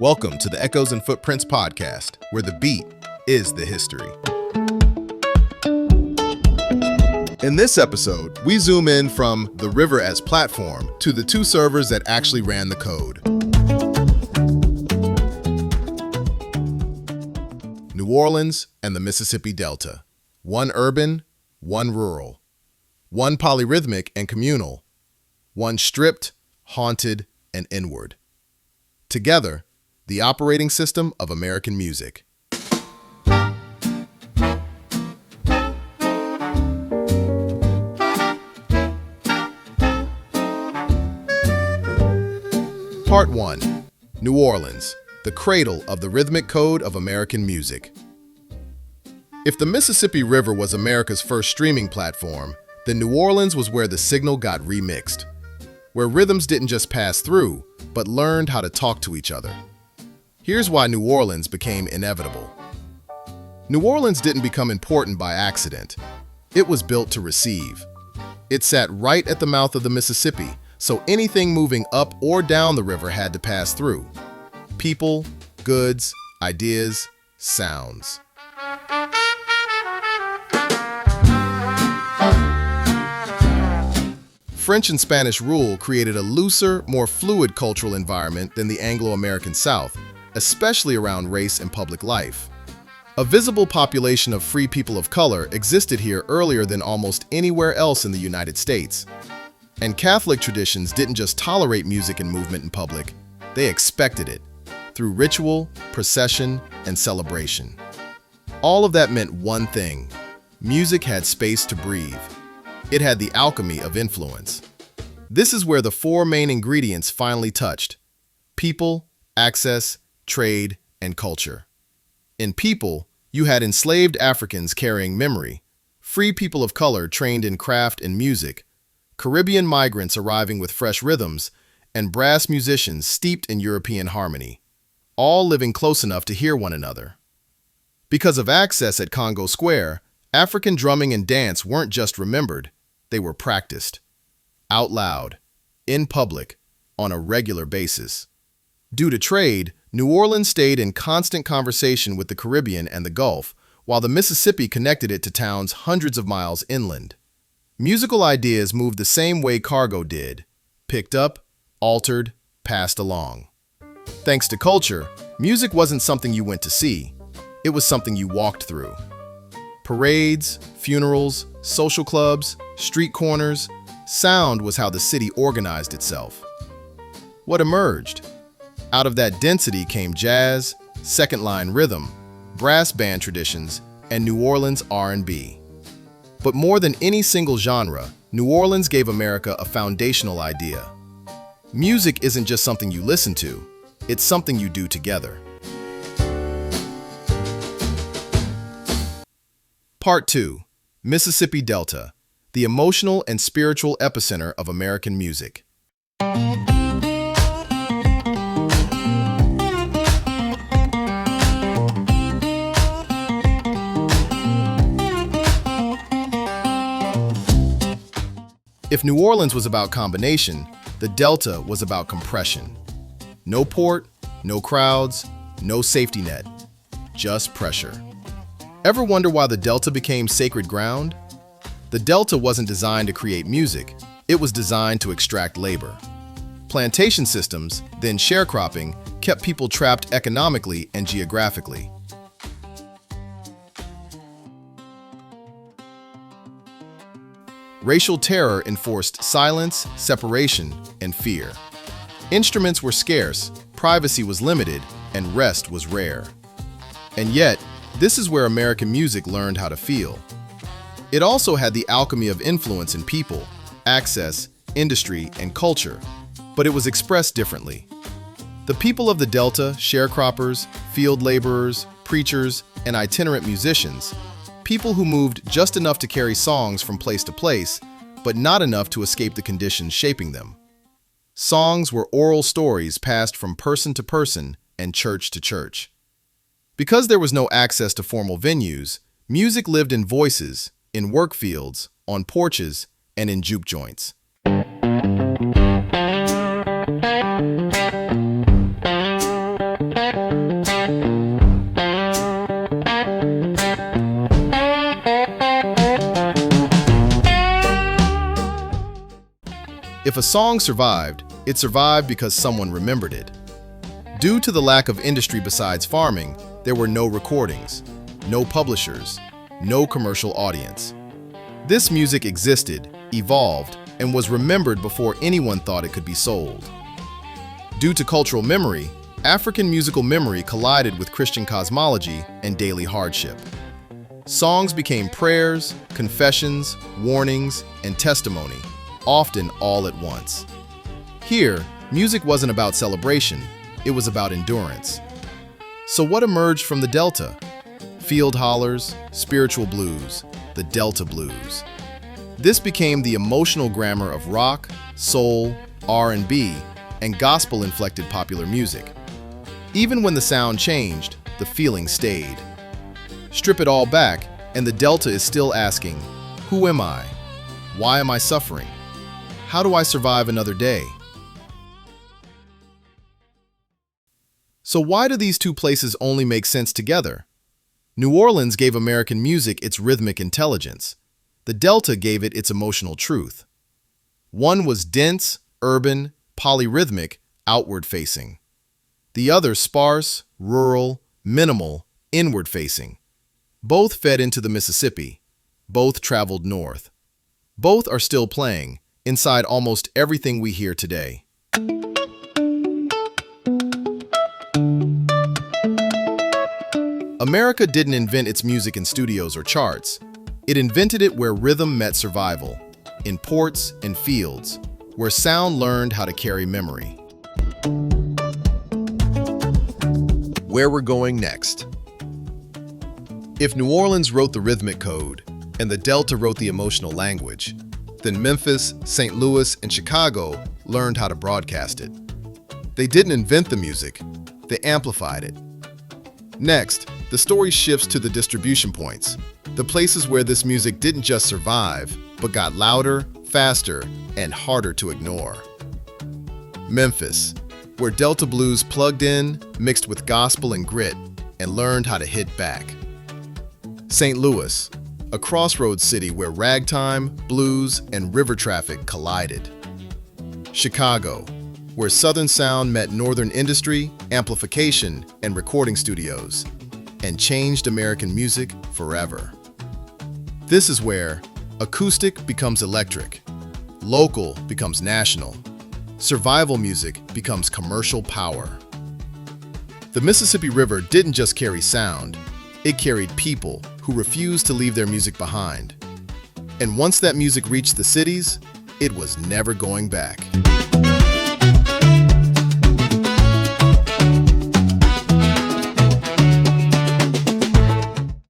Welcome to the Echoes and Footprints podcast, where the beat is the history. In this episode, we zoom in from the river as platform to the two servers that actually ran the code. New Orleans and the Mississippi Delta. One urban, one rural. One polyrhythmic and communal. One stripped, haunted, and inward. Together, the operating system of American music. Part 1. New Orleans, the cradle of the rhythmic code of American music. If the Mississippi River was America's first streaming platform, then New Orleans was where the signal got remixed, where rhythms didn't just pass through, but learned how to talk to each other. Here's why New Orleans became inevitable. New Orleans didn't become important by accident. It was built to receive. It sat right at the mouth of the Mississippi, so anything moving up or down the river had to pass through. People, goods, ideas, sounds. French and Spanish rule created a looser, more fluid cultural environment than the Anglo-American South, especially around race and public life. A visible population of free people of color existed here earlier than almost anywhere else in the United States. And Catholic traditions didn't just tolerate music and movement in public, they expected it, through ritual, procession, and celebration. All of that meant one thing: music had space to breathe. It had the alchemy of influence. This is where the four main ingredients finally touched: people, access, trade, and culture. In people, you had enslaved Africans carrying memory, free people of color trained in craft and music, Caribbean migrants arriving with fresh rhythms, and brass musicians steeped in European harmony, all living close enough to hear one another. Because of access at Congo Square, African drumming and dance weren't just remembered, they were practiced. Out loud, in public, on a regular basis. Due to trade, New Orleans stayed in constant conversation with the Caribbean and the Gulf, while the Mississippi connected it to towns hundreds of miles inland. Musical ideas moved the same way cargo did: picked up, altered, passed along. Thanks to culture, music wasn't something you went to see. It was something you walked through. Parades, funerals, social clubs, street corners, sound was how the city organized itself. What emerged? Out of that density came jazz, second-line rhythm, brass band traditions, and New Orleans R&B. But more than any single genre, New Orleans gave America a foundational idea. Music isn't just something you listen to, it's something you do together. Part 2. Mississippi Delta, the emotional and spiritual epicenter of American music. If New Orleans was about combination, the Delta was about compression. No port, no crowds, no safety net, just pressure. Ever wonder why the Delta became sacred ground? The Delta wasn't designed to create music, it was designed to extract labor. Plantation systems, then sharecropping, kept people trapped economically and geographically. Racial terror enforced silence, separation, and fear. Instruments were scarce, privacy was limited, and rest was rare. And yet, this is where American music learned how to feel. It also had the alchemy of influence in people, access, industry, and culture, but it was expressed differently. The people of the Delta, sharecroppers, field laborers, preachers, and itinerant musicians, people who moved just enough to carry songs from place to place, but not enough to escape the conditions shaping them. Songs were oral stories passed from person to person and church to church. Because there was no access to formal venues, music lived in voices, in work fields, on porches, and in juke joints. If a song survived, it survived because someone remembered it. Due to the lack of industry besides farming, there were no recordings, no publishers, no commercial audience. This music existed, evolved, and was remembered before anyone thought it could be sold. Due to cultural memory, African musical memory collided with Christian cosmology and daily hardship. Songs became prayers, confessions, warnings, and testimony, often all at once. Here, music wasn't about celebration, it was about endurance. So what emerged from the Delta? Field hollers, spiritual blues, the Delta blues. This became the emotional grammar of rock, soul, R&B, and gospel-inflected popular music. Even when the sound changed, the feeling stayed. Strip it all back, and the Delta is still asking, who am I? Why am I suffering? How do I survive another day? So why do these two places only make sense together? New Orleans gave American music its rhythmic intelligence. The Delta gave it its emotional truth. One was dense, urban, polyrhythmic, outward-facing. The other sparse, rural, minimal, inward-facing. Both fed into the Mississippi. Both traveled north. Both are still playing, inside almost everything we hear today. America didn't invent its music in studios or charts. It invented it where rhythm met survival, in ports and fields, where sound learned how to carry memory. Where we're going next. If New Orleans wrote the rhythmic code and the Delta wrote the emotional language, then Memphis, St. Louis, and Chicago learned how to broadcast it. They didn't invent the music, they amplified it. Next, the story shifts to the distribution points, the places where this music didn't just survive, but got louder, faster, and harder to ignore. Memphis, where Delta blues plugged in, mixed with gospel and grit, and learned how to hit back. St. Louis, a crossroads city where ragtime, blues, and river traffic collided. Chicago, where Southern sound met Northern industry, amplification, and recording studios, and changed American music forever. This is where acoustic becomes electric, local becomes national, survival music becomes commercial power. The Mississippi River didn't just carry sound, it carried people who refused to leave their music behind. And once that music reached the cities, it was never going back.